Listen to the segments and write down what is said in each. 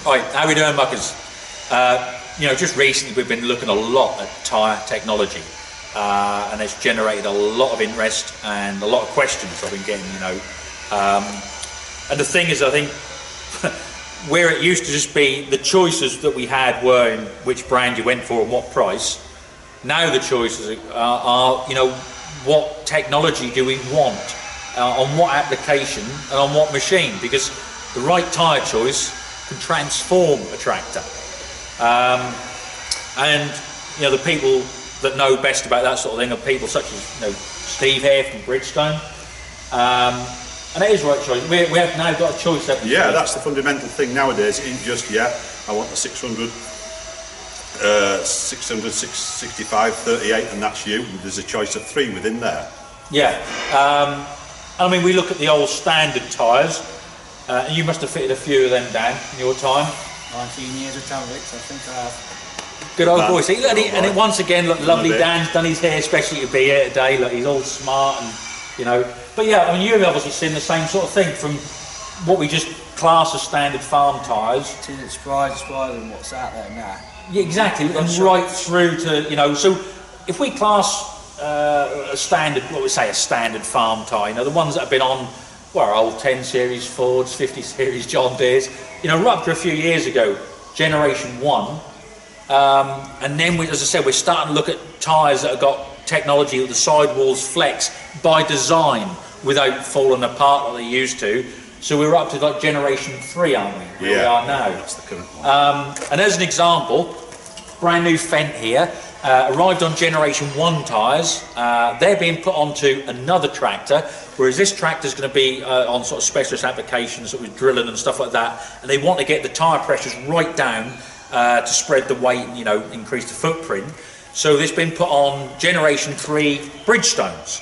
Right, how are we doing, muckers? You know, just recently we've been looking a lot at tyre technology, and it's generated a lot of interest and a lot of questions I've been getting, you know. And the thing is, I think, where it used to just be the choices that we had were in which brand you went for and what price, now the choices are you know, what technology do we want, on what application and on what machine, because the right tyre choice can transform a tractor. And you know, the people that know best about that sort of thing are people such as, you know, Steve here from Bridgestone. And it is right choice. We have now got a choice. Yeah, that's the fundamental thing nowadays. It isn't just, yeah, I want the 600, 665, 38, and that's you. There's a choice of 3 within there. Yeah. I mean, we look at the old standard tyres, and you must have fitted a few of them, Dan, in your time. 19 years of Tamrix, I think I have. Good old boy. See, and it once again, look, lovely Dan's done his hair especially to be here today. Look, he's all smart and, you know. But yeah, I mean, you've obviously seen the same sort of thing from what we just class as standard farm tyres. To the surprise than what's out there now. Yeah, exactly, and right through to, you know, so if we class a standard, what we say, a standard farm tyre, you know, the ones that have been on, well, our old 10 series Fords, 50 series John Deeres, you know, right up to a few years ago, generation 1, and then as I said, we're starting to look at tyres that have got technology that the sidewalls flex by design without falling apart like they used to. So we're up to like generation 3, aren't we? Where we are now. That's the current one. And as an example, brand new Fendt here, arrived on generation 1 tyres. They're being put onto another tractor, whereas this tractor's going to be on sort of specialist applications with drilling and stuff like that, and they want to get the tyre pressures right down to spread the weight and, you know, increase the footprint. So this has been put on generation 3 Bridgestones.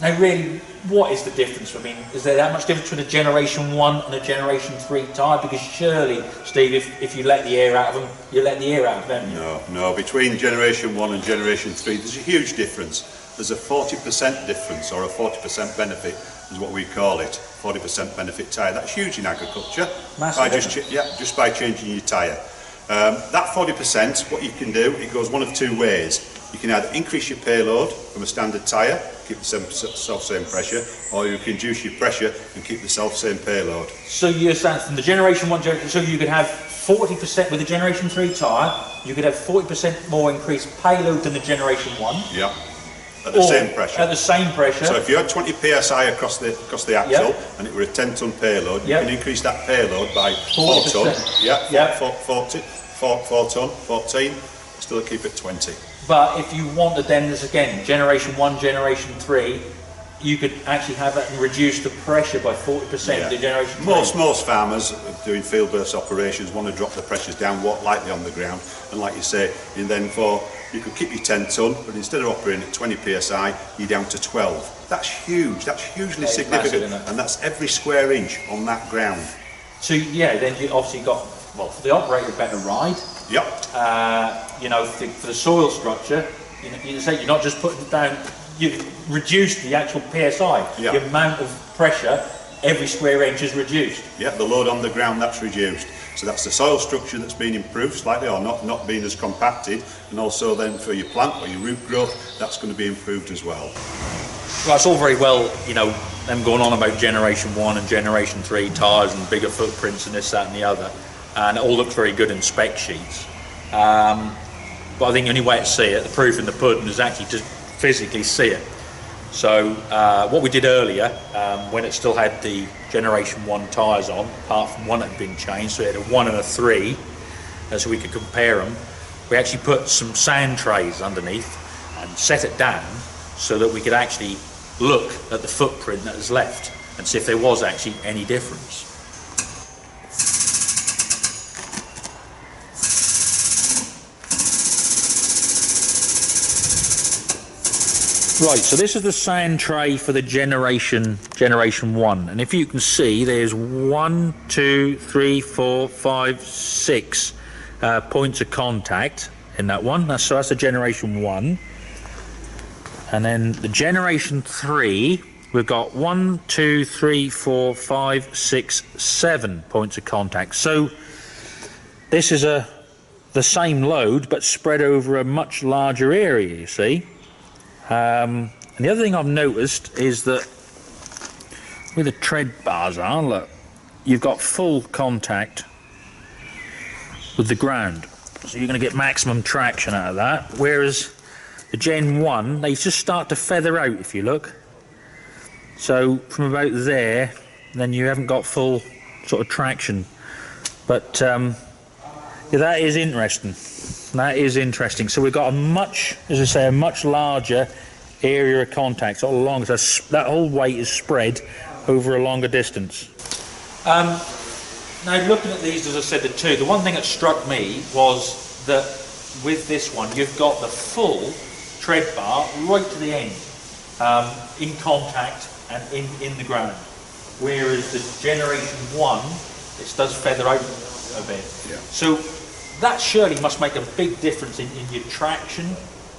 Now really, what is the difference? I mean, is there that much difference between a generation 1 and a generation 3 tyre? Because surely, Steve, if you let the air out of them, you let the air out of them. No, between generation 1 and generation 3 there's a huge difference. There's a 40% difference, or a 40% benefit is what we call it. 40% benefit tyre. That's huge in agriculture. Massive. Just by changing your tyre. That 40%, what you can do, it goes one of 2 ways. You can either increase your payload from a standard tyre, keep the self-same pressure, or you can reduce your pressure and keep the self-same payload. So you're saying from the generation 1, so you could have 40% with the generation 3 tyre, you could have 40% more increased payload than the generation 1. Yeah. At the same pressure. At the same pressure. So if you had 20 psi across the axle, yep, and it were a 10-ton payload, you, yep, can increase that payload by 4 ton. Yeah, yep. 4 ton, 14. Still keep it 20. But if you wanted, then there's again generation 1, generation 3, you could actually have that and reduce the pressure by 40%. Yeah. The generation 3. Most farmers doing field burst operations want to drop the pressures down, walk lightly on the ground, and like you say, and then you could keep your 10 ton, but instead of operating at 20 psi, you're down to 12. That's huge. That's hugely significant, massive, and that's every square inch on that ground. So yeah, then you obviously got, well, for the operator, better ride. Yep. You know, for the soil structure, you say you're not just putting it down. You reduce the actual psi. Yep. The amount of pressure every square inch is reduced. Yeah, the load on the ground, that's reduced. So that's the soil structure that's been improved slightly, or not being as compacted, and also then for your plant or your root growth, that's going to be improved as well. Well, it's all very well, you know, them going on about generation 1 and generation 3 tyres and bigger footprints and this, that and the other, and it all looks very good in spec sheets. But I think the only way to see it, the proof in the pudding, is actually to physically see it. So what we did earlier, when it still had the generation 1 tyres on, apart from one that had been changed, so it had a 1 and a 3, so we could compare them, we actually put some sand trays underneath and set it down so that we could actually look at the footprint that was left and see if there was actually any difference. Right, so this is the sand tray for the generation 1, and if you can see, there's 1, 2, 3, 4, 5, 6 points of contact in that one. So that's the generation 1, and then the generation 3 we've got 1, 2, 3, 4, 5, 6, 7 points of contact. So this is the same load but spread over a much larger area, you see. And the other thing I've noticed is that where the tread bars are, look, you've got full contact with the ground, so you're going to get maximum traction out of that, whereas the Gen 1, they just start to feather out if you look. So from about there, then you haven't got full sort of traction. But yeah, that is interesting. That is interesting. So we've got a much, as I say, a much larger area of contact all along. So that whole weight is spread over a longer distance. Now looking at these, as I said, the one thing that struck me was that with this one, you've got the full tread bar right to the end, in contact and in the ground. Whereas the Generation 1, it does feather out a bit. Yeah. So that surely must make a big difference in your traction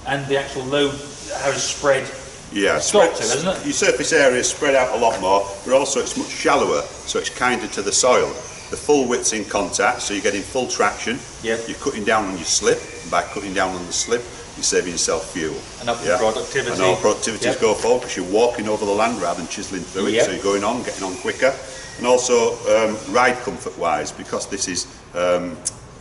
and the actual load, how it's spread. Yeah, isn't it? Your surface area is spread out a lot more, but also it's much shallower, so it's kinder to the soil. The full width's in contact, so you're getting full traction. Yep. You're cutting down on your slip, and by cutting down on the slip, you're saving yourself fuel. And up your productivity. And all productivities go forward because you're walking over the land rather than chiseling through it, so you're going on, getting on quicker. And also ride comfort-wise, because this is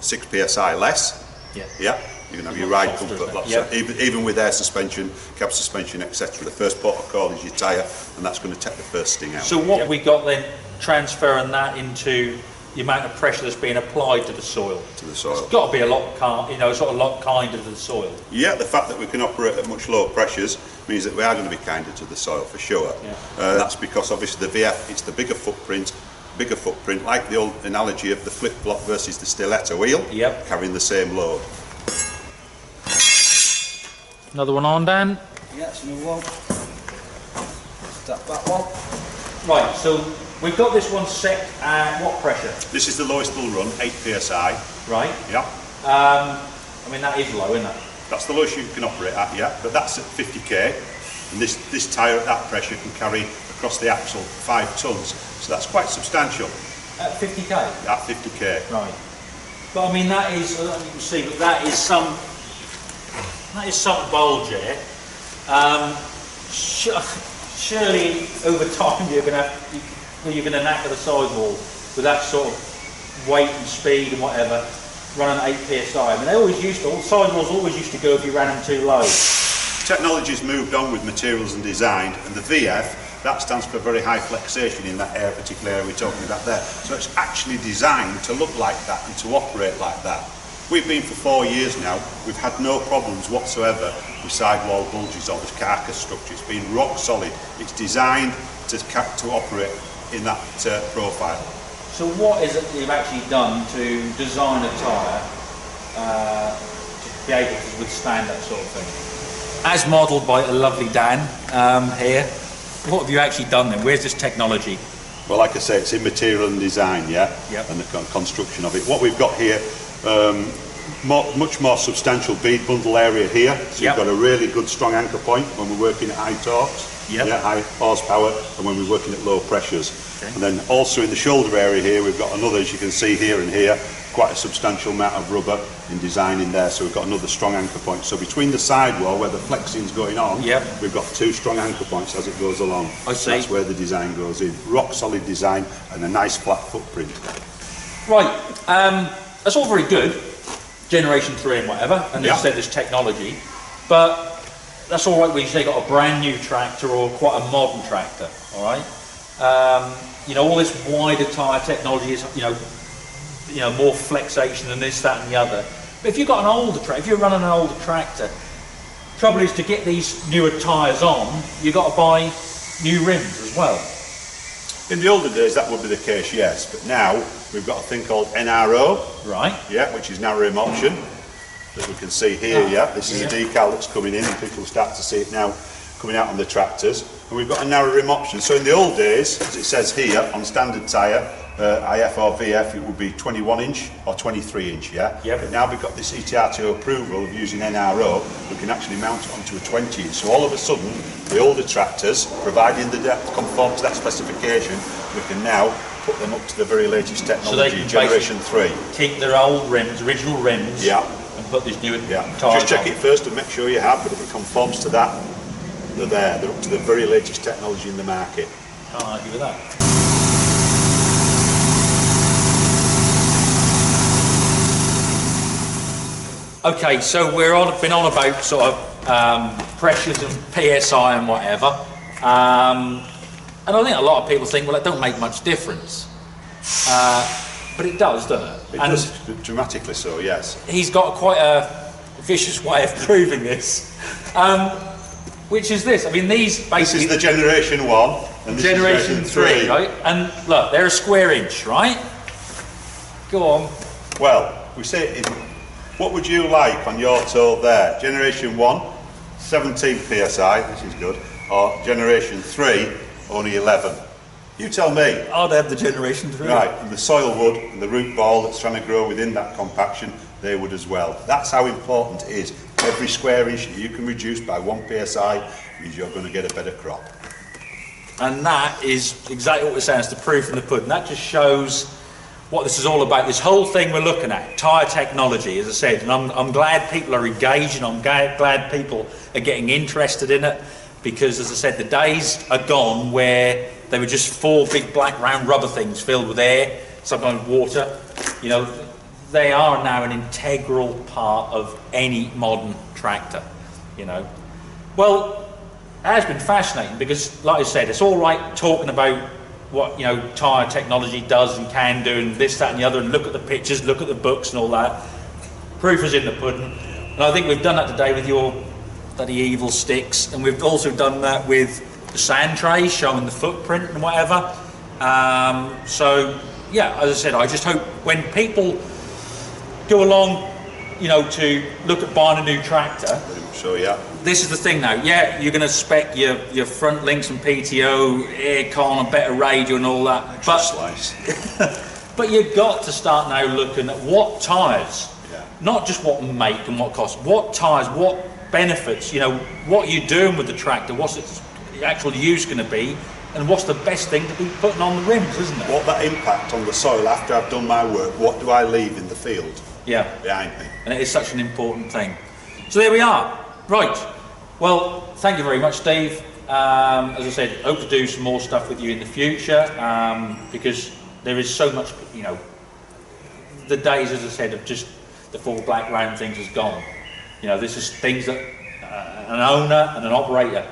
6 psi less. Yeah. You're going to have your ride comfort lots. Even with air suspension, cab suspension, etc. The first port of call is your tyre, and that's going to take the first sting out. So what we got then, transferring that into the amount of pressure that's being applied to the soil. It's got to be a lot, sort of lot kinder to the soil. Yeah, the fact that we can operate at much lower pressures means that we are going to be kinder to the soil for sure. That's because obviously the VF, it's the bigger footprint, like the old analogy of the flip-flop versus the stiletto wheel, carrying the same load. Another one on, Dan? Yeah, it's another one. Start that one. Right, so we've got this one set at what pressure? This is the lowest it'll run, 8 psi. Right. Yeah. I mean, that is low, isn't it? That's the lowest you can operate at, yeah, but that's at 50k. And this tyre at that pressure can carry across the axle 5 tonnes, so that's quite substantial. At 50k? At 50k. Right. But I mean, that is, you can see, but that is some bulge here. Surely over time you're going to knacker the sidewall with that sort of weight and speed and whatever, running at 8 psi. I mean, sidewalls always used to go if you ran them too low. Technology's moved on with materials and design, and the VF, that stands for very high flexation in that particular area we're talking about there. So it's actually designed to look like that and to operate like that. We've been for 4 years now, we've had no problems whatsoever with sidewall bulges or this carcass structure. It's been rock solid. It's designed to operate in that profile. So what is it that you've actually done to design a tyre to be able to withstand that sort of thing? As modelled by a lovely Dan here, what have you actually done then? Where's this technology? Well, like I say, it's in material and design, and the construction of it. What we've got here, much more substantial bead bundle area here, so you've got a really good strong anchor point when we're working at high torques, high horsepower, and when we're working at low pressures. And then also in the shoulder area here, we've got another, as you can see here and here, quite a substantial amount of rubber in design in there, so we've got another strong anchor point. So between the sidewall where the flexing's going on, we've got 2 strong anchor points as it goes along. I see. That's where the design goes in. Rock solid design and a nice flat footprint. Right, that's all very good, Generation 3 and whatever, and as I said, there's technology, but that's all right when you say you've got a brand new tractor or quite a modern tractor, all right? All this wider tyre technology is, more flexation and this, that and the other. But if you've got an older tractor, if you're running an older tractor, trouble is to get these newer tyres on, you've got to buy new rims as well. In the older days that would be the case, yes, but now we've got a thing called NRO, which is narrow rim option, that we can see here. This is a decal that's coming in, and people start to see it now coming out on the tractors, and we've got a narrow rim option. So in the old days, as it says here, on standard tyre, IF or VF, it would be 21 inch or 23 inch, yeah? Yep. But now we've got this ETRTO approval of using NRO, we can actually mount it onto a 20 inch. So all of a sudden, the older tractors, providing the depth conform to that specification, we can now put them up to the very latest technology, generation 3. Keep their old rims, original rims, yeah, and put these new yeah. tyres Just check on. it first and make sure you have, but if it conforms to that, they're there. They're up to the very latest technology in the market. Can't argue with that. Okay, so been on about sort of pressures and PSI and whatever, and I think a lot of people think, well, it don't make much difference, but it does, doesn't it? It does, dramatically so, yes. He's got quite a vicious way of proving this, which is this. I mean, these basically... This is the generation 1, and this generation is version 3, right? And look, they're a square inch, right? Go on. Well, we say, what would you like on your toe there? Generation 1, 17 PSI, this is good, or generation 3, only 11. You tell me. I'd have the generation 3. Right, and the soil wood and the root ball that's trying to grow within that compaction, they would as well. That's how important it is. Every square inch that you can reduce by 1 PSI means you're going to get a better crop. And that is exactly what we're saying, it's the proof in the pudding. That just shows what this is all about. This whole thing we're looking at, tyre technology, as I said, and I'm glad people are engaged, and I'm glad people are getting interested in it, because, as I said, the days are gone where they were just 4 big black round rubber things filled with air, sometimes water. You know, they are now an integral part of any modern tractor, you know. Well, it has been fascinating because, like I said, it's all right talking about what, you know, tyre technology does and can do and this, that and the other, and look at the pictures, look at the books and all that. Proof is in the pudding. And I think we've done that today with your bloody evil sticks, and we've also done that with the sand trays showing the footprint and whatever. So yeah, as I said, I just hope when people go along, you know, to look at buying a new tractor, So yeah, this is the thing now. Yeah, you're going to spec your front links and PTO, aircon, a better radio and all that, extra slice. but you've got to start now looking at what tyres, Yeah. not just what make and what cost, what tyres, what benefits, you know, what you're doing with the tractor, what's its actual use going to be, and what's the best thing to be putting on the rims, isn't it? What that impact on the soil after I've done my work, what do I leave in the field Yeah, behind me? and it is such an important thing. So there we are. Right. Well, thank you very much, Steve. As I said, hope to do some more stuff with you in the future, because there is so much, you know, the days, as I said, of just the 4 black round things is gone. You know, this is things that an owner and an operator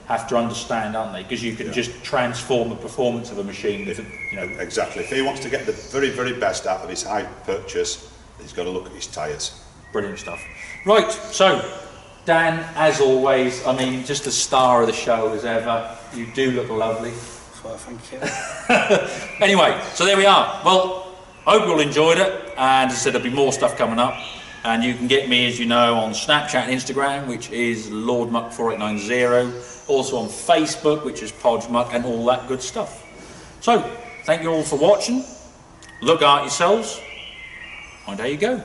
have to understand, aren't they? Because you can just transform the performance of a machine with, you know. Exactly. If he wants to get the very, very best out of his high purchase, he's got to look at his tyres. Brilliant stuff. Right, so Dan, as always, I mean, just the star of the show as ever. You do look lovely. Well, thank you. Anyway, so there we are. Well, hope you all enjoyed it, and as I said, there'll be more stuff coming up. And you can get me, as you know, on Snapchat and Instagram, which is LordMuck4890. Also on Facebook, which is PodgeMuck, and all that good stuff. So, thank you all for watching. Look out yourselves, and there you go.